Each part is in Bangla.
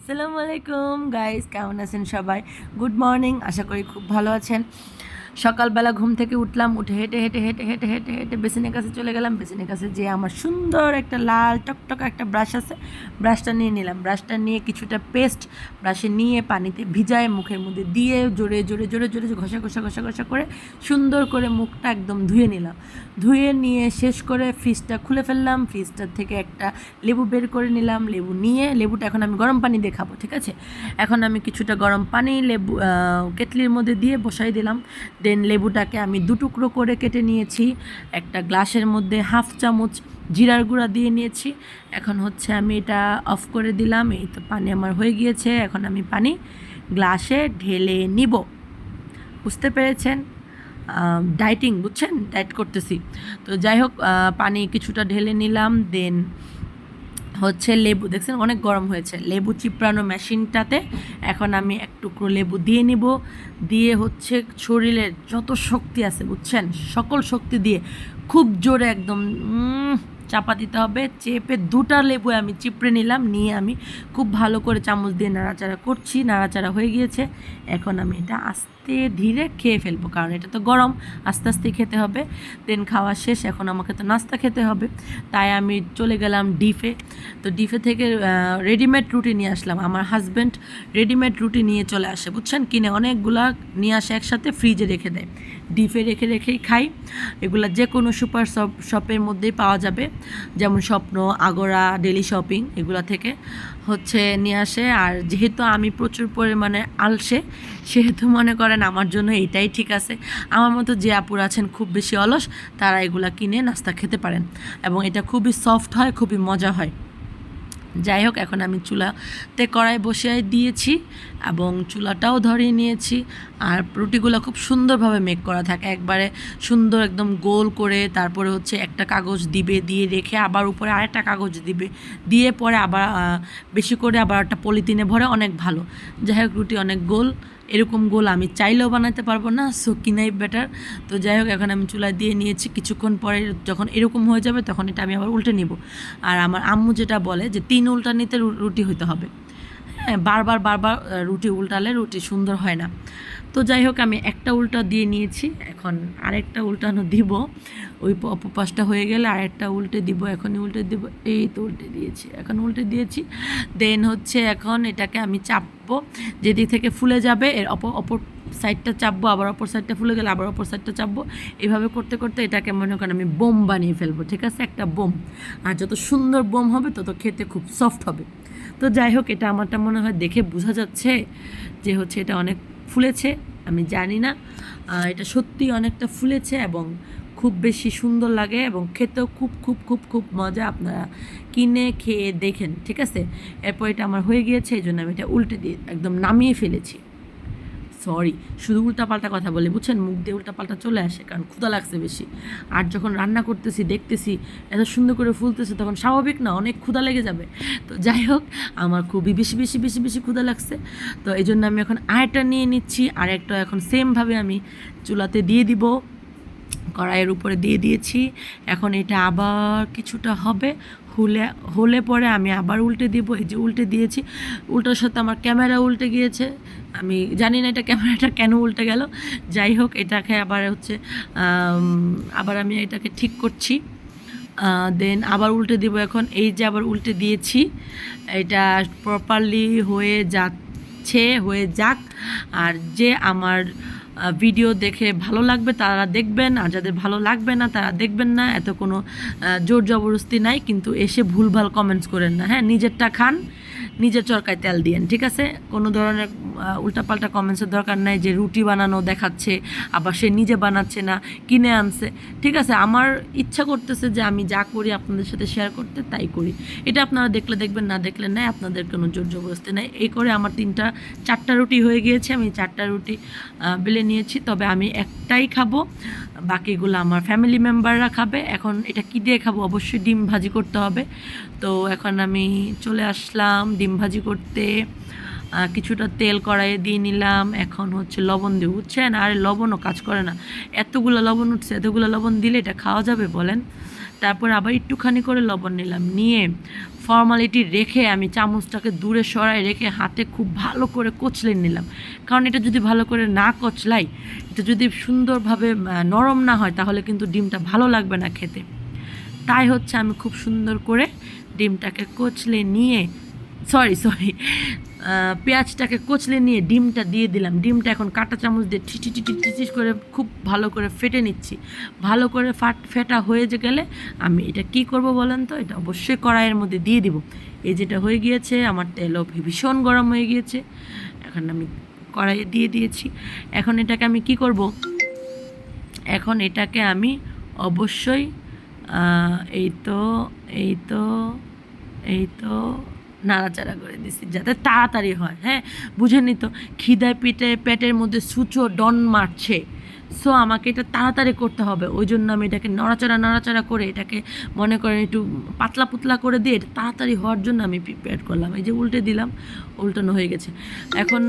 আসসালামু আলাইকুম গাইস, কেমন আছেন সবাই? গুড মর্নিং, আশা করি খুব ভালো আছেন। সকালবেলা ঘুম থেকে উঠলাম, উঠে হেঁটে হেঁটে হেঁটে হেঁটে হেঁটে হেঁটে বেসিনের কাছে চলে গেলাম। বেসিনের কাছে যে আমার সুন্দর একটা লাল টকটকা একটা ব্রাশ আছে, ব্রাশটা নিয়ে নিলাম। ব্রাশটা নিয়ে কিছুটা পেস্ট ব্রাশে নিয়ে পানিতে ভিজায় মুখের মধ্যে দিয়ে জোরে জোরে জোরে জোরে ঘষা ঘষা ঘষা ঘষা করে সুন্দর করে মুখটা একদম ধুয়ে নিলাম। ধুয়ে নিয়ে শেষ করে ফ্রিজটা খুলে ফেললাম। ফ্রিজটার থেকে একটা লেবু বের করে নিলাম। লেবু নিয়ে লেবুটা এখন আমি গরম পানি দিয়ে খাবো, ঠিক আছে? এখন আমি কিছুটা গরম পানি লেবু কেটলির মধ্যে দিয়ে বসাই দিলাম। দেন লেবুটাকে আমি দুটুকরো করে কেটে নিয়েছি। একটা গ্লাসের মধ্যে হাফ চামচ জিরার গুঁড়া দিয়ে নিয়েছি। এখন হচ্ছে আমি এটা অফ করে দিলাম। এই তো পানি আমার হয়ে গিয়েছে। এখন আমি পানি গ্লাসে ঢেলে নিব। বুঝতে পেরেছেন? ডায়েটিং, বুঝছেন? ডায়েট করতেছি। তো যাই হোক, পানি কিছুটা ঢেলে নিলাম। দেন হচ্ছে লেবু, দেখছেন অনেক গরম হয়েছে। লেবু চিপড়ানো মেশিনটাতে এখন আমি এক টুকরো লেবু দিয়ে নিব। দিয়ে হচ্ছে শরীরের যত শক্তি আছে, বুঝছেন, সকল শক্তি দিয়ে খুব জোরে একদম চাপা দিতে হবে। চেপে দুটা লেবু আমি চিপড়ে নিলাম। নিয়ে আমি খুব ভালো করে চামচ দিয়ে নাড়াচাড়া করছি। নাড়াচাড়া হয়ে গিয়েছে। এখন আমি এটা আস্তে ধীরে খেয়ে ফেলবো, কারণ এটা তো গরম, আস্তে আস্তে খেতে হবে। দেন খাওয়া শেষ, এখন আমাকে তো নাস্তা খেতে হবে। তাই আমি চলে গেলাম ডিফে। তো ডিফে থেকে রেডিমেড রুটি নিয়ে আসলাম। আমার হাজব্যান্ড রেডিমেড রুটি নিয়ে চলে আসে, বুঝছেন, কিনে অনেকগুলা নিয়ে আসে একসাথে, ফ্রিজে রেখে দেয়। ডিপে রেখে রেখেই খাই। এগুলো যে কোনো সুপার শপের মধ্যেই পাওয়া যাবে, যেমন স্বপ্ন, আগরা, ডেলি শপিং, এগুলো থেকে হচ্ছে নিয়ে আসে। আর যেহেতু আমি প্রচুর পরিমাণে আলসে, সেহেতু মনে করেন আমার জন্য এটাই ঠিক আছে। আমার মতো যে আপুরা আছেন খুব বেশি অলস, তারা এগুলা কিনে নাস্তা খেতে পারেন। এবং এটা খুবই সফট হয়, খুবই মজা হয়। যাই হোক, এখন আমি চুলাতে কড়াই বসিয়ে দিয়েছি এবং চুলাটাও ধরিয়ে নিয়েছি। আর রুটিগুলো খুব সুন্দরভাবে মেক করা থাকে, একবারে সুন্দর একদম গোল করে। তারপরে হচ্ছে একটা কাগজ দিবে, দিয়ে রেখে আবার উপরে আরেকটা কাগজ দিবে, দিয়ে পরে আবার বেশি করে আবার একটা পলিথিনে ভরে, অনেক ভালো। যাই হোক, রুটি অনেক গোল। এরকম গোল আমি চাইলেও বানাতে পারবো না, সো কিনাই বেটার। তো যাই হোক, এখন আমি চুলায় দিয়ে নিয়েছি। কিছুক্ষণ পরে যখন এরকম হয়ে যাবে, তখন এটা আমি আবার উল্টে নিব। আর আমার আম্মু যেটা বলে যে 3 উল্টানিতে রুটি হইতে হবে। হ্যাঁ, বারবার বারবার রুটি উল্টালে রুটি সুন্দর হয় না। তো যাই হোক, আমি একটা উল্টা দিয়ে নিয়েছি। এখন আরেকটা উল্টানো দিব। ওই অপপাশটা হয়ে গেলে আরেকটা উল্টে দিব। এখনই উল্টে দিব। এই তো উল্টে দিয়েছি, এখন উল্টে দিয়েছি। দেন হচ্ছে এখন এটাকে আমি চাপবো। যেদিক থেকে ফুলে যাবে এর অপর সাইডটা চাপবো, আবার অপর সাইডটা ফুলে গেলে আবার অপর সাইডটা চাপবো। এইভাবে করতে করতে এটাকে মনে করেন আমি বোম বানিয়ে ফেলবো, ঠিক আছে? একটা বোম। আর যত সুন্দর বোম হবে তত খেতে খুব সফট হবে। তো যাই হোক, এটা আমারটা মনে হয় দেখে বোঝা যাচ্ছে যে হচ্ছে এটা অনেক ফুলেছে। আমি জানি না, এটা সত্যি অনেকটা ফুলেছে এবং খুব বেশি সুন্দর লাগে এবং খেতেও খুব খুব খুব খুব মজা। আপনারা কিনে খেয়ে দেখেন, ঠিক আছে? এরপর এটা আমার হয়ে গিয়েছে, এই জন্য আমি এটা উল্টে দিয়ে একদম নামিয়ে ফেলেছি। সরি, শুধু উল্টাপাল্টা কথা বলে, বুঝছেন, মুখ দিয়ে উল্টাপাল্টা চলে আসে, কারণ ক্ষুধা লাগছে বেশি। আর যখন রান্না করতেছি দেখতেছি এত সুন্দর করে ফুলতেছে, তখন স্বাভাবিক না অনেক ক্ষুধা লেগে যাবে। তো যাই হোক, আমার খুবই বেশি বেশি বেশি বেশি ক্ষুধা লাগছে। তো এই জন্য আমি এখন আরেকটা নিয়ে নিচ্ছি। আরেকটা এখন সেমভাবে আমি চুলাতে দিয়ে দিব। কড়াইয়ের উপরে দিয়ে দিয়েছি। এখন এটা আবার কিছুটা হবে, হলে হলে পরে আমি আবার উল্টে দিব। এই যে উল্টে দিয়েছি, উল্টার সাথে আমার ক্যামেরা উল্টে গিয়েছে। আমি জানি না এটা ক্যামেরাটা কেন উল্টে গেল। যাই হোক, এটাকে আবার হচ্ছে আবার আমি এটাকে ঠিক করছি। দেন আবার উল্টে দিব। এখন এই যে আবার উল্টে দিয়েছি, এটা প্রপারলি হয়ে যাচ্ছে, হয়ে যাক। আর যে আমার ভিডিও দেখে ভালো লাগবে তারা দেখবেন, আর যাদের ভালো লাগবে না তারা দেখবেন না। এত কোনো জোর জবরদস্তি নাই, কিন্তু এসে ভুলভাল কমেন্টস করেন না। হ্যাঁ, নিজেরটা খান, নিজের চরকায় তেল দিয়েন, ঠিক আছে? কোনো ধরনের উল্টাপাল্টা কমেন্টসের দরকার নাই যে রুটি বানানো দেখাচ্ছে, আবার সে নিজে বানাচ্ছে না, কিনে আনছে। ঠিক আছে, আমার ইচ্ছা করতেছে যে আমি যা করি আপনাদের সাথে শেয়ার করতে, তাই করি। এটা আপনারা দেখলে দেখবেন, না দেখলে নাই, আপনাদের কোনো জোর জবরদস্তি নাই। এই করে আমার 4টা রুটি হয়ে গিয়েছে। আমি 4টা রুটি বেলে নিয়েছি, তবে আমি একটাই খাবো, বাকিগুলো আমার ফ্যামিলি মেম্বাররা খাবে। এখন এটা কী দিয়ে খাবো? অবশ্যই ডিম ভাজি করতে হবে। তো এখন আমি চলে আসলাম ডিম ভাজি করতে। কিছুটা তেল কড়াইয়ে দিয়ে নিলাম। এখন হচ্ছে লবণ দিয়ে, বুঝছেন? আর লবণও কাজ করে না, এতগুলো লবণ উঠছে, এতগুলো লবণ দিলে এটা খাওয়া যাবে বলেন? তারপর আবার একটুখানি করে লবণ নিলাম, নিয়ে ফর্মালিটি রেখে আমি চামচটাকে দূরে সরাই রেখে হাতে খুব ভালো করে কচলে নিলাম। কারণ এটা যদি ভালো করে না কচলাই, এটা যদি সুন্দরভাবে নরম না হয়, তাহলে কিন্তু ডিমটা ভালো লাগবে না খেতে। তাই হচ্ছে আমি খুব সুন্দর করে ডিমটাকে কচলে নিয়ে সরি পেঁয়াজটাকে কচলে নিয়ে ডিমটা দিয়ে দিলাম। ডিমটা এখন কাঁটা চামচ দিয়ে ঠিচিস করে খুব ভালো করে ফেটে নিচ্ছি। ভালো করে ফেটা হয়ে গেলে আমি এটা কি করব বলেন তো? এটা অবশ্যই কড়াইয়ের মধ্যে দিয়ে দিব। এই যেটা হয়ে গিয়েছে, আমার তেলও ভীষণ গরম হয়ে গিয়েছে, এখন আমি কড়াইয়ে দিয়ে দিয়েছি। এখন এটাকে আমি কি করব? এখন এটাকে আমি অবশ্যই এই তো এই তো এই তো নাড়াচাড়া করে দিছি যাতে তাড়াতাড়ি হয়। হ্যাঁ, বুঝেনি তো, খিদায় পেটের মধ্যে সূচো ডন মারছে, সো আমাকে এটা তাড়াতাড়ি করতে হবে। ওই জন্য আমি এটাকে নাড়াচাড়া করে এটাকে মনে করেন একটু পাতলা পুতলা করে দিয়ে এটা তাড়াতাড়ি হওয়ার জন্য আমি প্রিপেয়ার করলাম। এই যে উল্টে দিলাম, উল্টানো হয়ে গেছে। এখন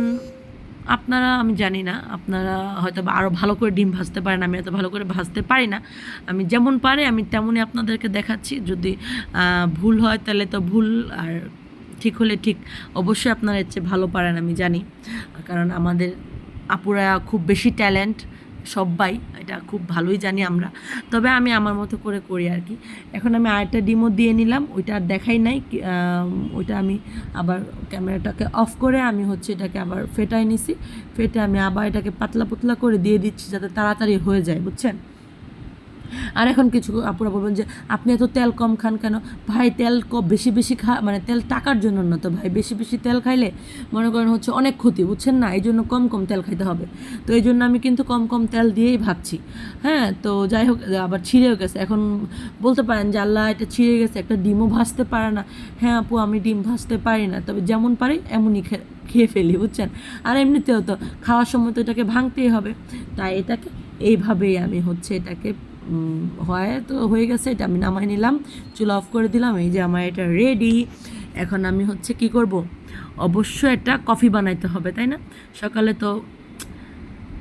আপনারা, আমি জানি না, আপনারা হয়তো আরও ভালো করে ডিম ভাজতে পারেন, আমি এত ভালো করে ভাজতে পারি না। আমি যেমন পারি আমি তেমনই আপনাদেরকে দেখাচ্ছি। যদি ভুল হয় তাহলে তো ভুল, আর ঠিক হলে ঠিক। অবশ্যই আপনারা এর চেয়ে ভালো পারেন আমি জানি, কারণ আমাদের আপুরা খুব বেশি ট্যালেন্ট, সবাই এটা খুব ভালোই জানি আমরা। তবে আমি আমার মতো করে করি আর কি। এখন আমি আরেকটা ডিমও দিয়ে নিলাম, ওইটা আর দেখাই নাই। ওইটা আমি আবার ক্যামেরাটাকে অফ করে আমি হচ্ছে এটাকে আবার ফেটাই নিছি। ফেটে আমি আবার এটাকে পাতলা পুতলা করে দিয়ে দিচ্ছি যাতে তাড়াতাড়ি হয়ে যায়, বুঝছেন? আর এখন কিছু আপুরা বলবেন যে আপনি এত তেল কম খান কেন? ভাই, তেল বেশি বেশি মানে তেল টাকার জন্য না তো ভাই। বেশি বেশি তেল খাইলে মনে করেন হচ্ছে অনেক ক্ষতি, বুঝছেন না? এই জন্য কম কম তেল খাইতে হবে। তো এই জন্য আমি কিন্তু কম কম তেল দিয়েই ভাবছি। হ্যাঁ, তো যাই হোক, আবার ছিঁড়েও গেছে। এখন বলতে পারেন যে আল্লাহ, এটা ছিঁড়ে গেছে, একটা ডিমও ভাজতে পারে না। হ্যাঁ আপু, আমি ডিম ভাজতে পারি না, তবে যেমন পারি এমনই খেয়ে ফেলি, বুঝছেন? আর এমনিতেও তো খাওয়ার সময় তো এটাকে ভাঙতেই হবে, তাই এটাকে এইভাবেই আমি হচ্ছে এটাকে হয়ে গেছে। এটা আমি নামাই নিলাম, চুলা অফ করে দিলাম। এই যে আমার এটা রেডি। এখন আমি হচ্ছে কি করব? অবশ্যই একটা কফি বানাইতে হবে, তাই না? সকালে তো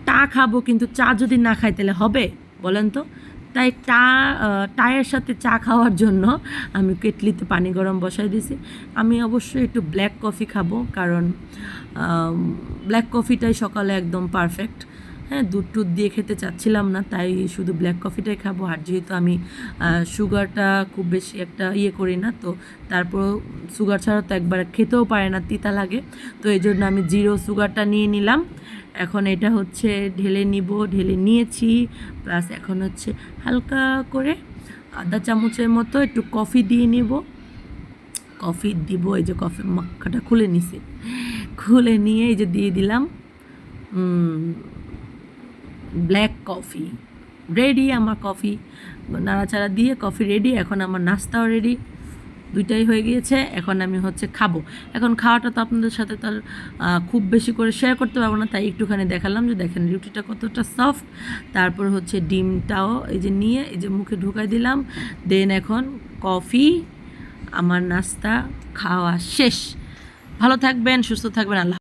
চা খাবো, কিন্তু চা যদি না খাই তাহলে হবে বলেন তো? তাই চায়ের সাথে চা খাওয়ার জন্য আমি কেটলিতে পানি গরম বসাই দিয়েছি। আমি অবশ্যই একটু ব্ল্যাক কফি খাবো, কারণ ব্ল্যাক কফিটাই সকালে একদম পারফেক্ট। হ্যাঁ, দুধ টুধ দিয়ে খেতে চাচ্ছিলাম না, তাই শুধু ব্ল্যাক কফিটাই খাবো। আর যেহেতু আমি সুগারটা খুব বেশি একটা করি না, তো তারপর সুগার ছাড়া তো একবার খেতেও পারে না, তিতা লাগে। তো এই জন্য আমি জিরো সুগারটা নিয়ে নিলাম। এখন এটা হচ্ছে ঢেলে নিয়েছি। প্লাস এখন হচ্ছে হালকা করে আধা চামচের মতো একটু কফি দিয়ে নিব। কফি দিব, এই যে কফি মাখাটা খুলে নিয়ে এই যে দিয়ে দিলাম ব্ল্যাক কফি। রেডি আমার কফি, নাড়াচাড়া দিয়ে কফি রেডি। এখন আমার নাস্তাও রেডি, দুইটাই হয়ে গিয়েছে। এখন আমি হচ্ছে খাবো। এখন খাওয়াটা তো আপনাদের সাথে তার খুব বেশি করে শেয়ার করতে পারবো না, তাই একটুখানি দেখালাম যে দেখেন রুটিটা কতটা সফট। তারপর হচ্ছে ডিমটাও এই যে নিয়ে এই যে মুখে ঢুকাই দিলাম। দেন এখন কফি, আমার নাস্তা খাওয়া শেষ। ভালো থাকবেন, সুস্থ থাকবেন, আল্লাহ।